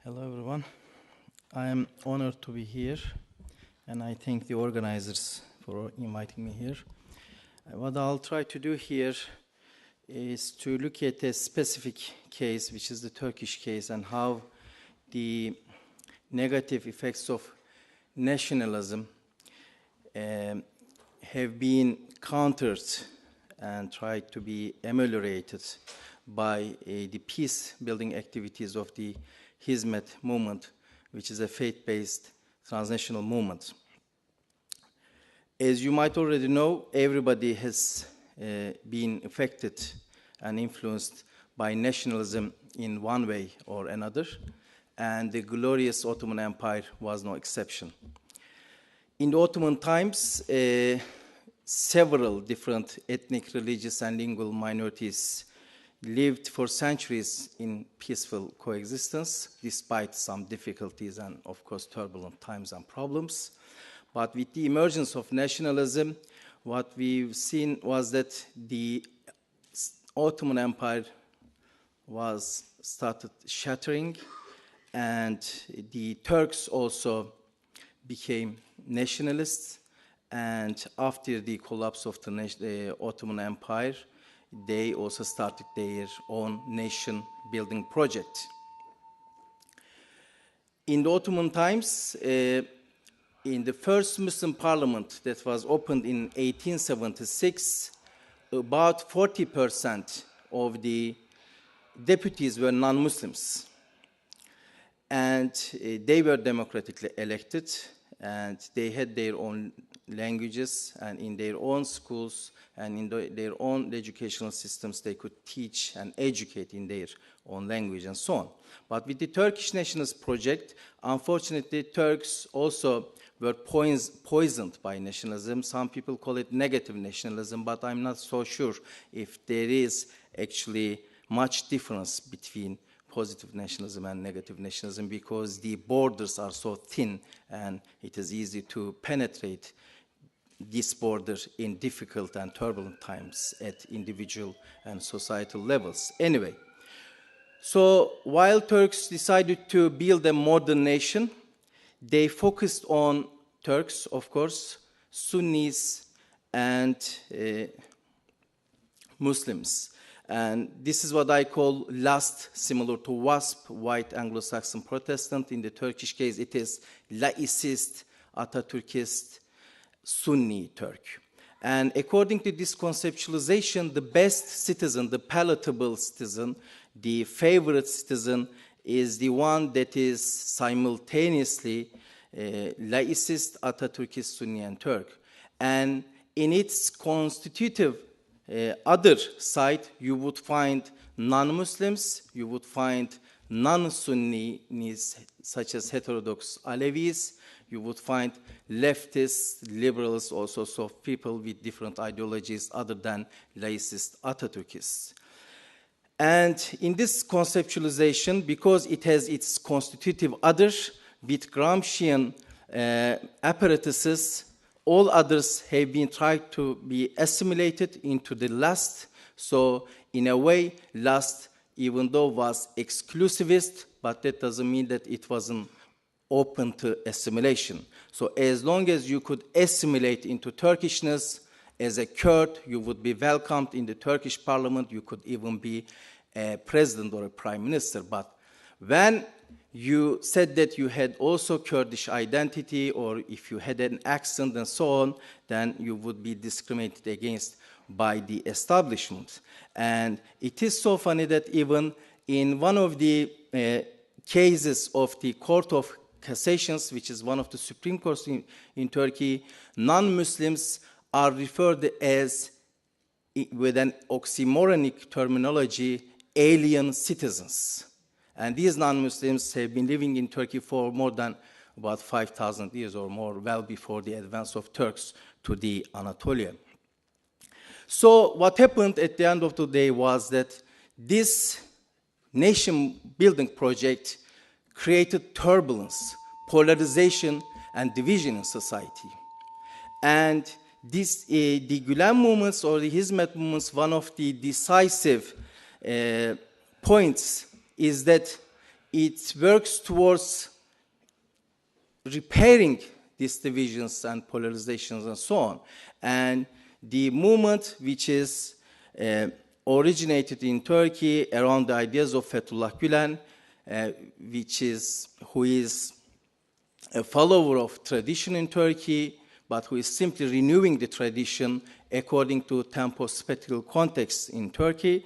Hello, everyone. I am honored to be here, and I thank the organizers for inviting me here. What I'll try to do here is to look at a specific case, which is the Turkish case, and how the negative effects of nationalism have been countered and tried to be ameliorated by the peace-building activities of the Hizmet movement, which is a faith-based transnational movement. As you might already know, everybody has been affected and influenced by nationalism in one way or another, and the glorious Ottoman Empire was no exception. In the Ottoman times, several different ethnic, religious, and lingual minorities lived for centuries in peaceful coexistence, despite some difficulties and, of course, turbulent times and problems. But with the emergence of nationalism, what we've seen was that the Ottoman Empire started shattering, and the Turks also became nationalists. And after the collapse of the Ottoman Empire, they also started their own nation-building project. In the Ottoman times, in the first Muslim parliament that was opened in 1876, about 40% of the deputies were non-Muslims. And they were democratically elected, and they had their own languages, and in their own schools and in their own educational systems, they could teach and educate in their own language and so on. But with the Turkish nationalist project, unfortunately, Turks also were poisoned by nationalism. Some people call it negative nationalism, but I'm not so sure if there is actually much difference between positive nationalism and negative nationalism, because the borders are so thin and it is easy to penetrate this border in difficult and turbulent times at individual and societal levels. Anyway, so while Turks decided to build a modern nation, they focused on Turks, of course, Sunnis, and Muslims. And this is what I call LAST, similar to WASP, White Anglo-Saxon Protestant. In the Turkish case, it is laicist, Atatürkist, Sunni Turk. And according to this conceptualization, the best citizen, the palatable citizen, the favorite citizen is the one that is simultaneously laicist, Atatürkist, Sunni, and Turk. And in its constitutive other side, you would find non-Muslims, you would find non-Sunnis, such as heterodox Alevis, you would find leftists, liberals, also so people with different ideologies other than laicist Atatürkists. And in this conceptualization, because it has its constitutive other with Gramscian apparatuses, all others have been tried to be assimilated into the last. So in a way, last, even though was exclusivist, but that doesn't mean that it wasn't open to assimilation. So as long as you could assimilate into Turkishness, as a Kurd, you would be welcomed in the Turkish parliament. You could even be a president or a prime minister. But when you said that you had also Kurdish identity, or if you had an accent and so on, then you would be discriminated against by the establishment. And it is so funny that even in one of the cases of the Court of Cassations, which is one of the Supreme Courts in Turkey, non-Muslims are referred as, with an oxymoronic terminology, alien citizens. And these non-Muslims have been living in Turkey for more than about 5,000 years or more, well before the advance of Turks to the Anatolia. So what happened at the end of the day was that this nation-building project created turbulence, polarization, and division in society. And this, the Gulen movements or the Hizmet movements, one of the decisive points is that it works towards repairing these divisions and polarizations and so on. And the movement which is originated in Turkey around the ideas of Fethullah Gulen, who is a follower of tradition in Turkey, but who is simply renewing the tradition according to tempo-spatial context in Turkey.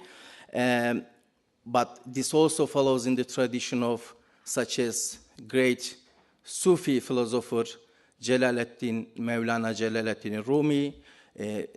But this also follows in the tradition of such as great Sufi philosopher Mevlana Celaleddin Rumi,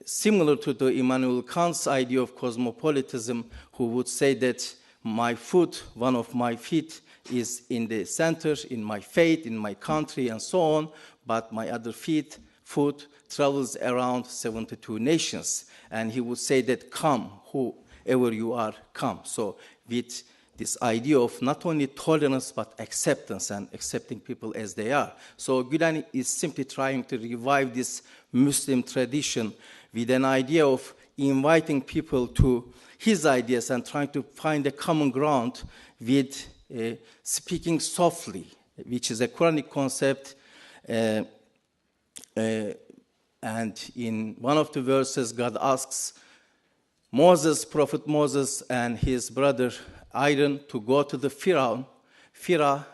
similar to the Immanuel Kant's idea of cosmopolitanism, who would say that my foot, one of my feet, is in the center, in my faith, in my country, and so on, but my other foot travels around 72 nations. And he would say that come, whoever you are, come. So with this idea of not only tolerance, but acceptance and accepting people as they are. So Gulen is simply trying to revive this Muslim tradition with an idea of inviting people to his ideas and trying to find a common ground with speaking softly, which is a Quranic concept. And in one of the verses, God asks Prophet Moses and his brother Aaron to go to the Pharaoh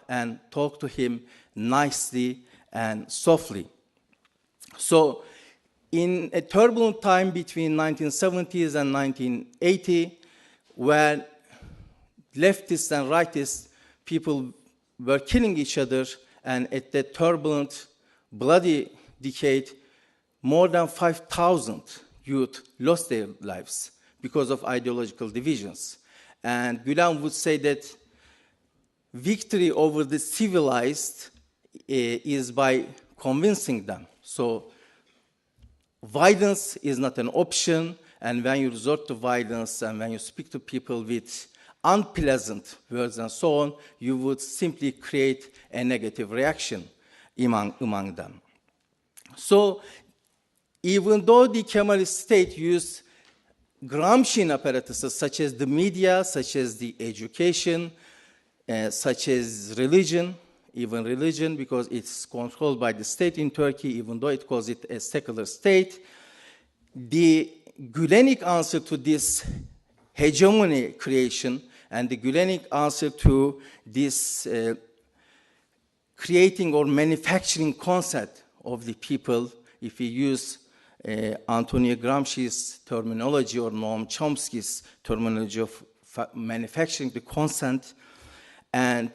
and talk to him nicely and softly. So in a turbulent time between 1970s and 1980, where leftists and rightists people were killing each other, and at that turbulent, bloody decade, more than 5,000 youth lost their lives because of ideological divisions. And Gulen would say that victory over the civilized is by convincing them. So violence is not an option, and when you resort to violence and when you speak to people with unpleasant words and so on, you would simply create a negative reaction among them. So even though the Kemalist state used Gramscian apparatuses such as the media, such as the education, such as religion, even religion, because it's controlled by the state in Turkey, even though it calls it a secular state, the Gulenic answer to this hegemony creation and the Gulenic answer to this creating or manufacturing concept of the people, if we use Antonio Gramsci's terminology or Noam Chomsky's terminology of manufacturing the consent and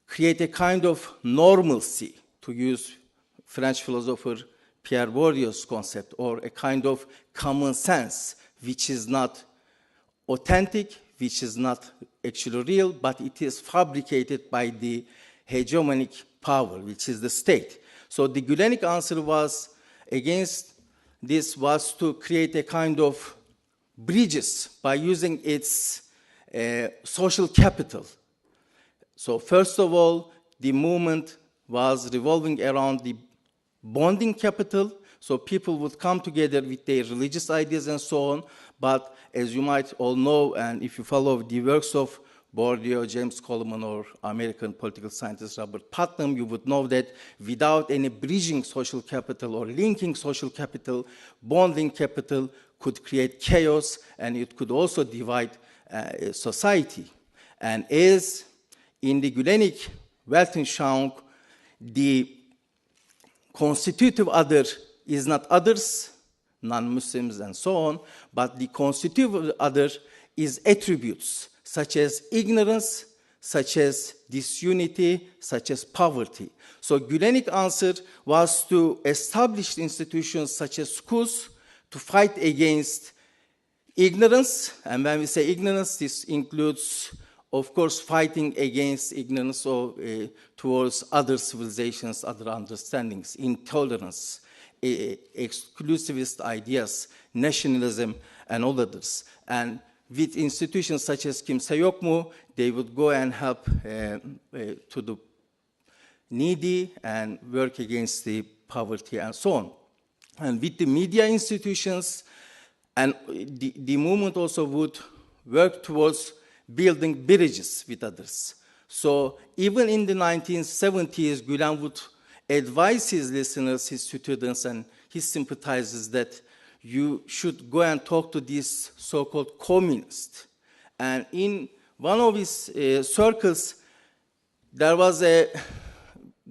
create a kind of normalcy, to use French philosopher Pierre Bourdieu's concept, or a kind of common sense, which is not authentic, which is not actually real, but it is fabricated by the hegemonic power, which is the state. So the Gulenic answer was against this was to create a kind of bridges by using its social capital. So first of all, the movement was revolving around the bonding capital, so people would come together with their religious ideas and so on, but as you might all know, and if you follow the works of Bourdieu, James Coleman, or American political scientist Robert Putnam, you would know that without any bridging social capital or linking social capital, bonding capital could create chaos, and it could also divide society. And as in the Gulenic Weltanschauung, the constitutive other is not others, non-Muslims and so on, but the constitutive other is attributes, such as ignorance, such as disunity, such as poverty. So Gulenic answer was to establish institutions such as schools to fight against ignorance. And when we say ignorance, this includes, of course, fighting against ignorance towards other civilizations, other understandings, intolerance, exclusivist ideas, nationalism, and all others. And with institutions such as Kimse Yok Mu, they would go and help to the needy and work against the poverty and so on. And with the media institutions, and the movement also would work towards building bridges with others. So even in the 1970s, Gulen would advise his listeners, his students, and his sympathizers that you should go and talk to these so-called communists. And in one of his circles, there was a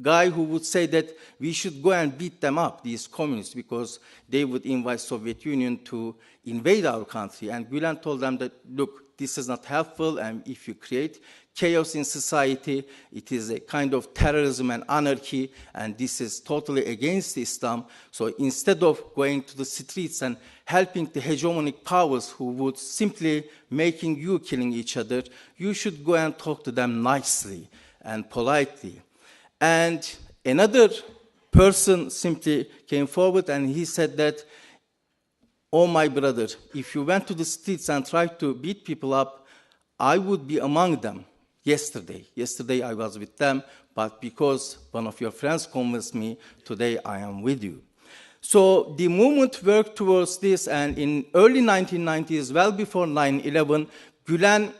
guy who would say that we should go and beat them up, these communists, because they would invite Soviet Union to invade our country. And Gulen told them that, look, this is not helpful, and if you create chaos in society, it is a kind of terrorism and anarchy, and this is totally against Islam. So instead of going to the streets and helping the hegemonic powers who would simply making you killing each other, you should go and talk to them nicely and politely. And another person simply came forward and he said that, oh, my brother, if you went to the streets and tried to beat people up, I would be among them yesterday. Yesterday I was with them, but because one of your friends convinced me, today I am with you. So the movement worked towards this, and in early 1990s, well before 9/11, Gulen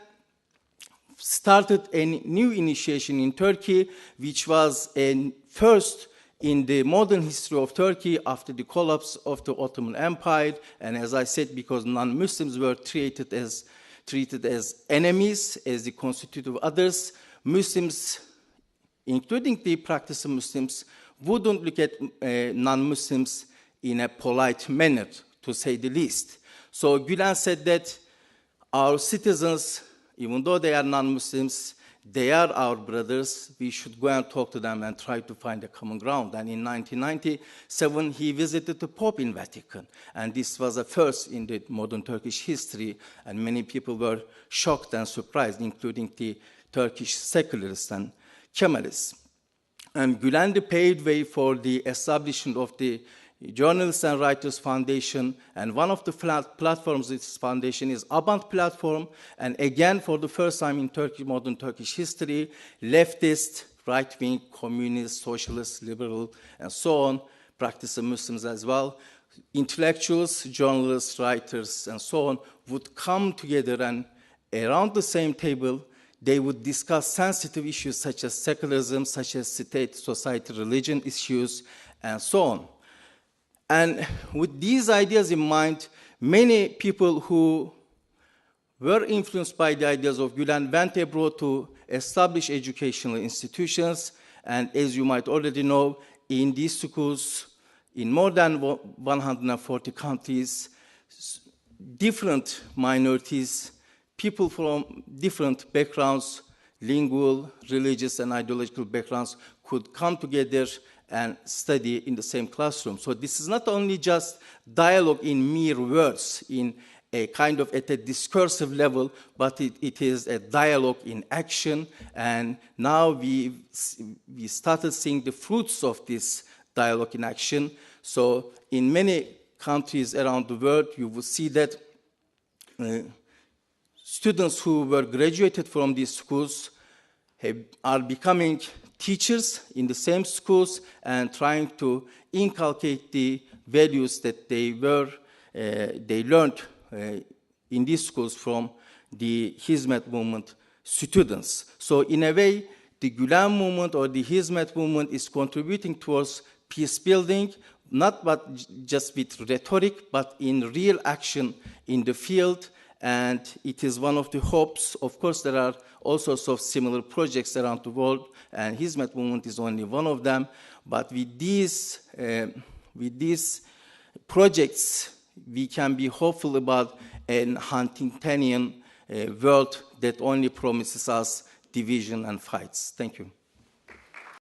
started a new initiation in Turkey, which was a first in the modern history of Turkey after the collapse of the Ottoman Empire. And as I said, because non-Muslims were treated as enemies, as the constitutive others, Muslims, including the practicing Muslims, wouldn't look at non-Muslims in a polite manner, to say the least. So Gulen said that our citizens, even though they are non-Muslims, they are our brothers. We should go and talk to them and try to find a common ground. And in 1997, he visited the Pope in Vatican. And this was a first in the modern Turkish history. And many people were shocked and surprised, including the Turkish secularists and Kemalists. And Gulen paved way for the establishment of the Journalists and Writers Foundation, and one of the platforms of this foundation is Abant platform, and again, for the first time in modern Turkish history, leftist, right-wing, communist, socialist, liberal, and so on, practicing Muslims as well, intellectuals, journalists, writers, and so on, would come together, and around the same table, they would discuss sensitive issues such as secularism, such as state, society, religion issues, and so on. And with these ideas in mind, many people who were influenced by the ideas of Gulen went abroad to establish educational institutions. And as you might already know, in these schools, in more than 140 countries, different minorities, people from different backgrounds, lingual, religious, and ideological backgrounds could come together and study in the same classroom. So this is not only just dialogue in mere words, in a kind of at a discursive level, but it is a dialogue in action. And now we started seeing the fruits of this dialogue in action. So in many countries around the world, you will see that students who were graduated from these schools are becoming teachers in the same schools and trying to inculcate the values that they learned in these schools from the Hizmet movement students. So in a way, the Gulen movement or the Hizmet movement is contributing towards peace building, not but just with rhetoric, but in real action in the field. And it is one of the hopes. Of course, there are all sorts of similar projects around the world, and Hizmet movement is only one of them. But with these projects, we can be hopeful about an Huntingtonian world that only promises us division and fights. Thank you.